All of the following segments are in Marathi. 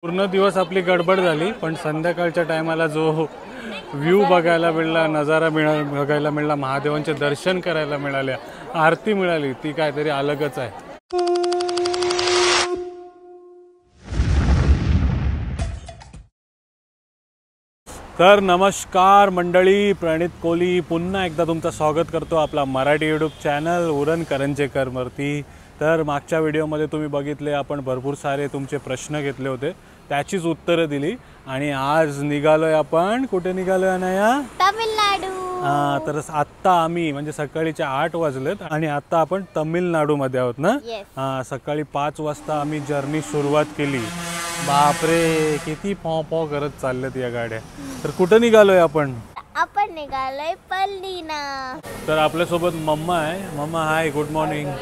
पूर्ण दिवस आपली गडबड झाली, पण संध्याकाळच्या टायमाला जो व्ह्यू बघायला मिळाला, नजारा बघायला मिळाला, महादेवांचे दर्शन करायला मिळाले, आरती मिळाली, ती काहीतरी अलगच आहे. तर नमस्कार मंडळी, प्रणित कोहली पुन्हा एकदा तुमचं स्वागत करतो आपला मराठी यूट्यूब चॅनल उरण करंजेकरवरती. तर मागच्या व्हिडिओमध्ये तुम्ही बघितले, आपण भरपूर सारे तुमचे प्रश्न घेतले होते, त्याचीच उत्तरं दिली. आणि आज निघालोय आपण, कुठे निघालोय अनाया? तामिळनाडू. तर आत्ता आम्ही म्हणजे सकाळीचे 8 वाजलेत आणि आता आपण तामिळनाडूमध्ये आहोत ना. सकाळी 5 वाजता आम्ही जर्नी सुरुवात केली. बापरे, किती पॉ पॉ करत चालल्यात या गाड्या. तर कुठं निघालोय आपण? आपण निघालोय पल्लीना. तर आपल्यासोबत मम्मा आहे. मम्मा हाय, गुड मॉर्निंग.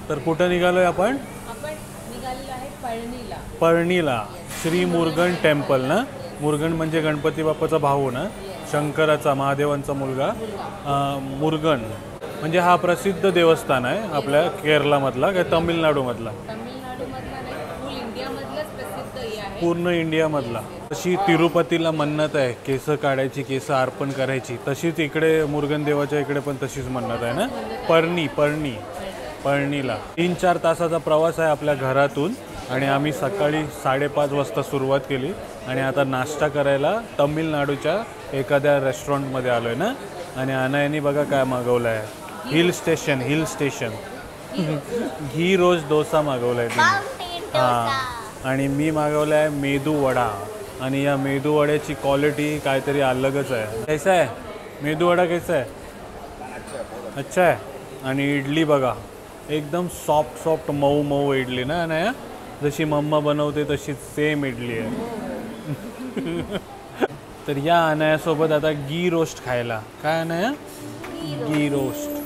तर कुठं निघालोय आपण? निघालेलो आहे पळणीला. पळणीला श्री मुरगन टेम्पल ना. मुरगन म्हणजे गणपती बाप्पाचा भाऊ ना, शंकराचा, महादेवांचा मुलगा. मुरगन म्हणजे हा प्रसिद्ध देवस्थान आहे आपल्या केरळमधला, काय तामिळनाडूमधला? फुल इंडियामधलंच प्रसिद्ध हे आहे, पूर्ण इंडियामधला. तशी तिरुपतीला मन्नत आहे केस काढायची, केस अर्पण करायची, तशीच इकडे मुरगन देवाच्या इकडे पण तशीच मन्नत आहे ना. पळणीला 3-4 तासाचा प्रवास आहे आपल्या घरातून. आणि आम्ही सकाळी 5:30 वाजता सुरुवात केली आणि आता नाश्ता करायला तामिळनाडूच्या एखाद्या रेस्टॉरंटमध्ये आलोय ना. आणि अनायानी बघा काय मागवलं आहे, हिल स्टेशन घी रोज डोसा मागवलाय तुम्ही. आणि मी मागवला आहे मेदू वडा. आणि या मेदू वड्याची क्वालिटी काहीतरी अलगच आहे. कैसा आहे मेदू वडा? कैसा आहे? अच्छा आहे. आणि इडली बघा, एकदम सॉफ्ट मऊ इडली ना अनाया, जशी मम्मा बनवते तशी सेम इडली आहे. तर या अनायासोबत आता घी रोस्ट खायला. काय अनाया? घी रोस्ट.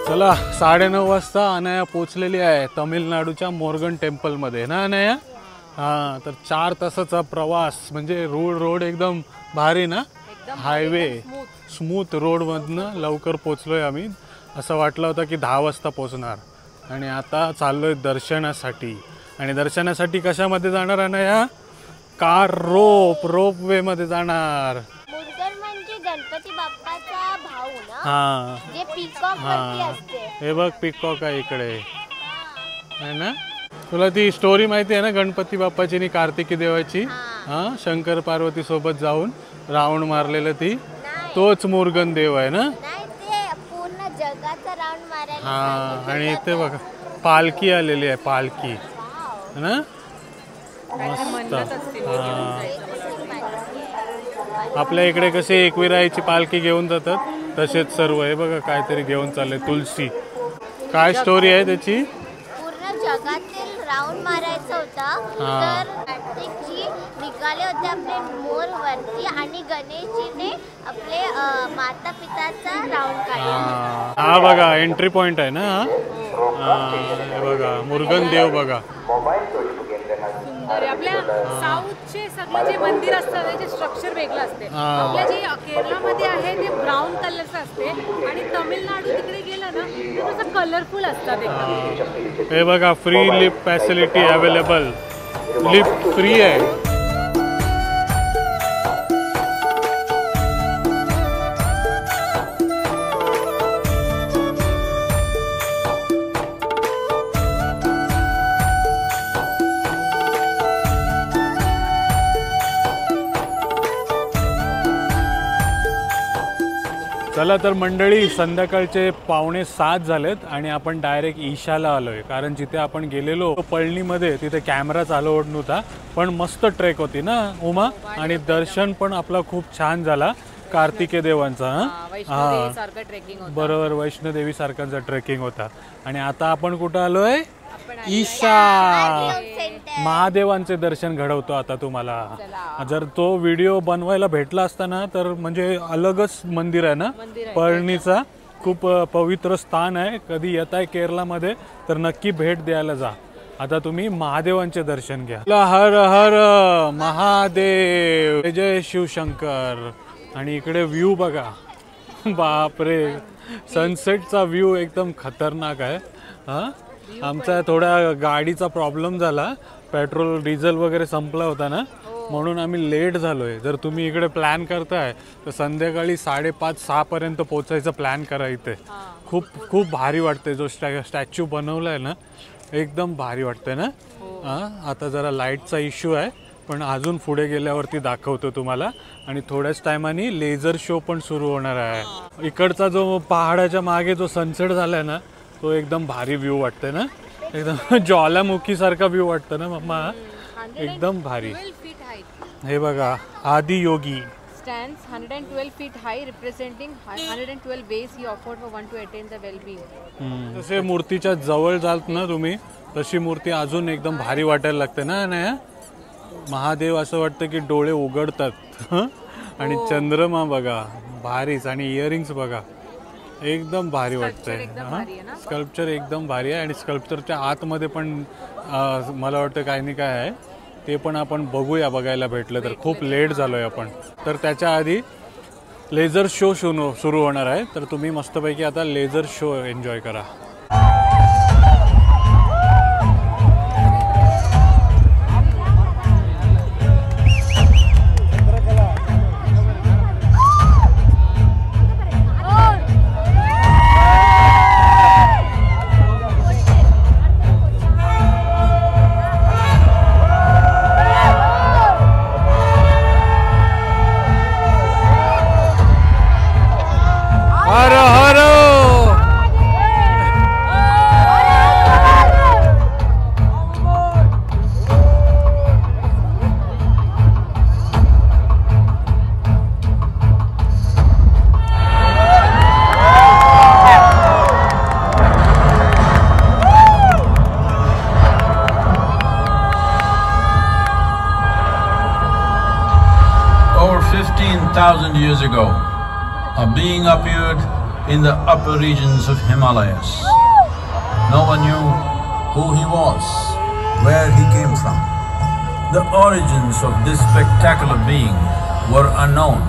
चला, 9:30 वाजता अनाया पोचलेली आहे तामिळनाडूच्या मुरगन टेम्पलमध्ये ना अनाया. तर 4 तासाचा प्रवास, म्हणजे रोड एकदम भारी ना, हायवे स्मूथ रोडमधनं लवकर पोचलोय आम्ही. असं वाटलं होतं की 10 वाजता पोचणार. आणि आता चाललोय दर्शनासाठी. आणि दर्शनासाठी कशामध्ये जाणार अनाया? कार रोपवेमध्ये जाणार. गणपती बाप्पाचा भाऊ ना, जे पीकॉक वरती असते. हे बघ, पीकॉक आहे इकडे है ना. तुला ती स्टोरी माहिती आहे ना गणपती बाप्पाची आणि कार्तिकी देवाची? शंकर पार्वती सोबत जाऊन रावण मारलेलं, ती तोच मुरगन देव आहे ना. पूर्ण जगाचा रावण मारायला. आणि इथे बघा पालखी आलेली आहे, पालखी है ना. मस्त. आपल्या इकडे कसे एकविराईची पालखी घेऊन जातात, तसेच सर्व हे बघा काहीतरी घेऊन चालले. तुलसी. काय स्टोरी आहे त्याची? पूर्ण जगातील रावण मारायचं होतं, तर कार्तिकजी निघाले होते आपले मोर वरती आणि गणेशजीने आपले माता पिताचा रावण काढला. हा बघा एंट्री पॉइंट आहे ना. हे बघा मुरगन देव बघा. आपल्या साऊथचे सगळे जे मंदिर असतात त्याचे स्ट्रक्चर वेगळं असते. आपल्या जे केरळमध्ये आहे ते ब्राऊन कलरचं असते आणि तामिळनाडू तिकडे गेलं ना तर तसं कलरफुल असतात एकदम. हे बघा free lift facility available. Lift free आहे. चला तर मंडळी, संध्याकाळचे 6:45 झालेत आणि आपण डायरेक्ट ईशाला आलोय. कारण जिथे आपण गेलेलो पळणीमध्ये तिथे कॅमेरा चालवत नव्हता, पण मस्त ट्रेक होती ना उमा. आणि दर्शन पण आपला खूप छान झाला. कार्तिकेय देवांचा. वैष्णोदेवी सारखं ट्रेकिंग होतं. बरोबर, वैष्णोदेवी सारखांचा ट्रेकिंग होता. आणि आता आपण कुठं आलोय? आपण ईशा सेंटर. महादेवांचे दर्शन घडवतो आता तुम्हाला. जर तो व्हिडिओ बनवायला भेटला असता ना तर म्हणजे अलगच मंदिर आहे ना पळणीचा. खूप पवित्र स्थान आहे. कधी येताय केरलामध्ये तर नक्की भेट द्यायला जा. आता तुम्ही महादेवांचे दर्शन घ्या. हर हर महादेव, जय शिवशंकर. आणि इकडे व्ह्यू बघा, बापरे, सनसेटचा व्ह्यू एकदम खतरनाक आहे. हा, आमचा थोडा गाडीचा प्रॉब्लेम झाला, पेट्रोल डिझेल वगैरे संपला होता ना, म्हणून आम्ही लेट झालोय. जर तुम्ही इकडे प्लॅन करताय तर संध्याकाळी 5:30-6 पर्यंत पोचायचा प्लॅन करा इथे. खूप खूप भारी वाटते. जो स्टॅच्यू बनवलाय ना एकदम भारी वाटतंय ना. आता जरा लाईटचा इश्यू आहे पण अजून पुढे गेल्यावरती दाखवतो तुम्हाला. आणि थोड्याच टायमाने लेझर शो पण सुरू होणार आहे. इकडचा जो पहाडाच्या मागे जो सनसेट झालाय ना तो एकदम भारी व्ह्यू वाटतंय ना. एकदम ज्वालामुखी सारखा व्ह्यू वाटतं ना मम्मा. एकदम भारी. हे बघा, आदि योगी stands 112 feet high, representing 112 ways he offered for one to attain the well-being. जसे मूर्तीच्या जवळ जाल ना तुम्ही तशी मूर्ती अजून एकदम भारी वाटायला लागते ना. नाही महादेव असं वाटतं की डोळे उघडतात. आणि चंद्रमा बघा भारीच. आणि इयरिंग्स बघा एकदम भारी वाटतंय. स्कल्पचर एकदम भारी आहे. आणि स्कल्पचरच्या आतमध्ये पण मला वाटतं काही नाही काय आहे ते पण आपण बघायला भेटलं तर. खूप लेट झालोय आपण. तर त्याच्या आधी लेझर शो सुरू होणार आहे. तर तुम्ही मस्तपैकी आता लेझर शो एन्जॉय करा. Over 15,000 years ago, a being appeared in the upper regions of Himalayas. No one knew who he was, where he came from. The origins of this spectacular being were unknown.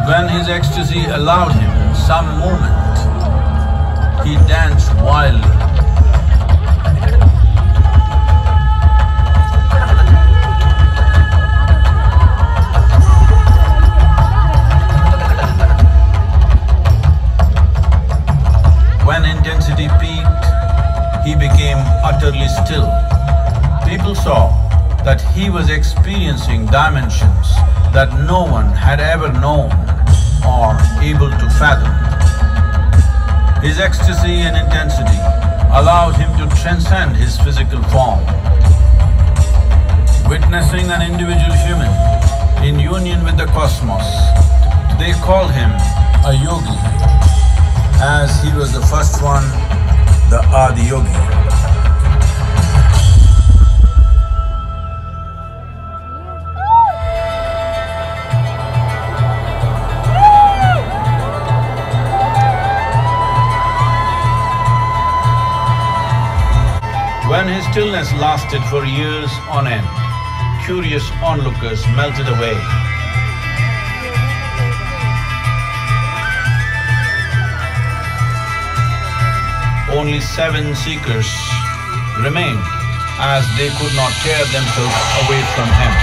When his ecstasy allowed him some movement, he danced wildly. When intensity peaked, he became utterly still. People saw that he was experiencing dimensions that no one had ever known or able to fathom. His ecstasy and intensity allowed him to transcend his physical form. Witnessing an individual human in union with the cosmos, they called him a yogi, as he was the first one, the Adi Yogi. When his stillness lasted for years on end, curious onlookers melted away. Only 7 seekers remained, as they could not tear themselves away from him.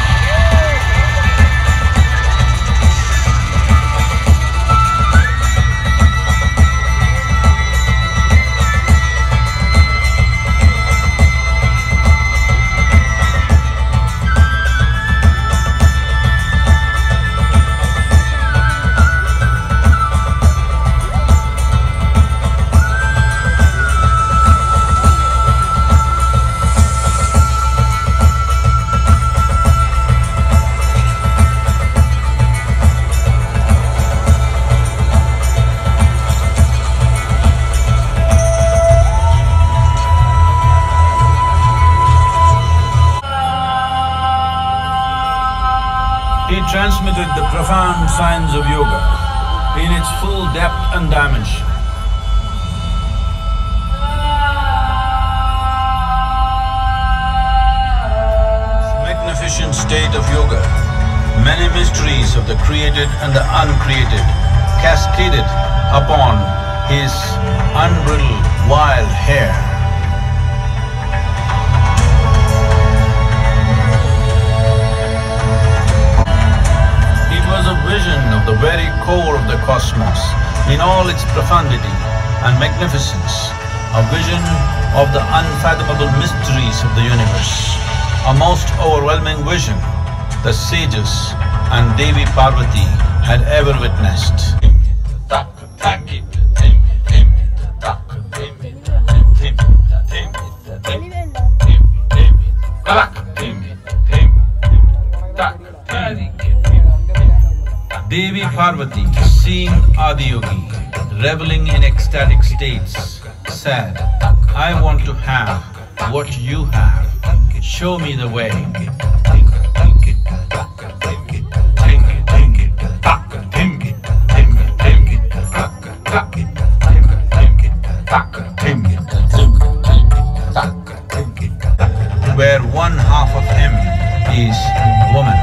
He transmitted the profound science of yoga in its full depth and dimension. Magnificent state of yoga, many mysteries of the created and the uncreated cascaded upon his unbridled wild hair. It was a vision of the very core of the cosmos in all its profundity and magnificence, a vision of the unfathomable mysteries of the universe. A most overwhelming vision the sages and Devi Parvati had ever witnessed. Devi Parvati, seeing Adiyogi reveling in ecstatic states, said, "I want to have what you have. Show me the way." Where one half of him is woman.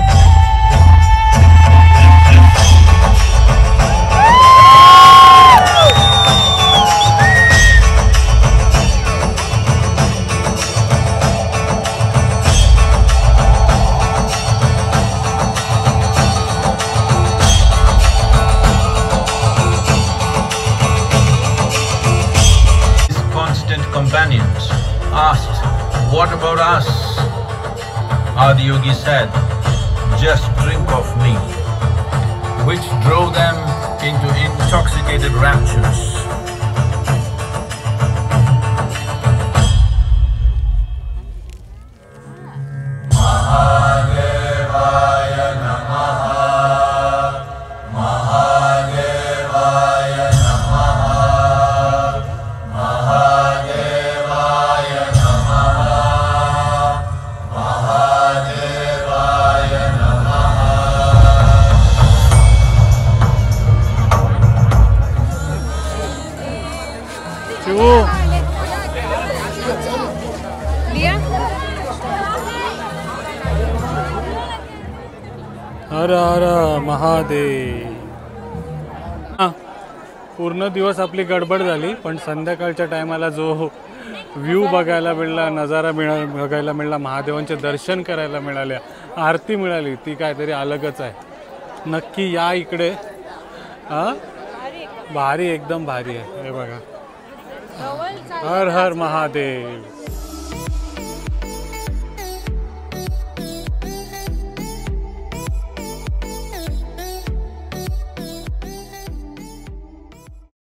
Companions asked, "What about us?" Adiyogi said, "Just drink of me," which drove them into intoxicated raptures. हर हर महादेव. पूर्ण दिवस आपली गडबड झाली, पण संध्याकाळच्या टायमाला जो व्ह्यू बघायला मिळाला, नजारा बघायला मिळाला, महादेवांचे दर्शन करायला मिळाले, आरती मिळाली, ती काहीतरी अलगच आहे. नक्की या इकडे. भारी, एकदम भारी आहे. हे बघा. हर हर महादेव.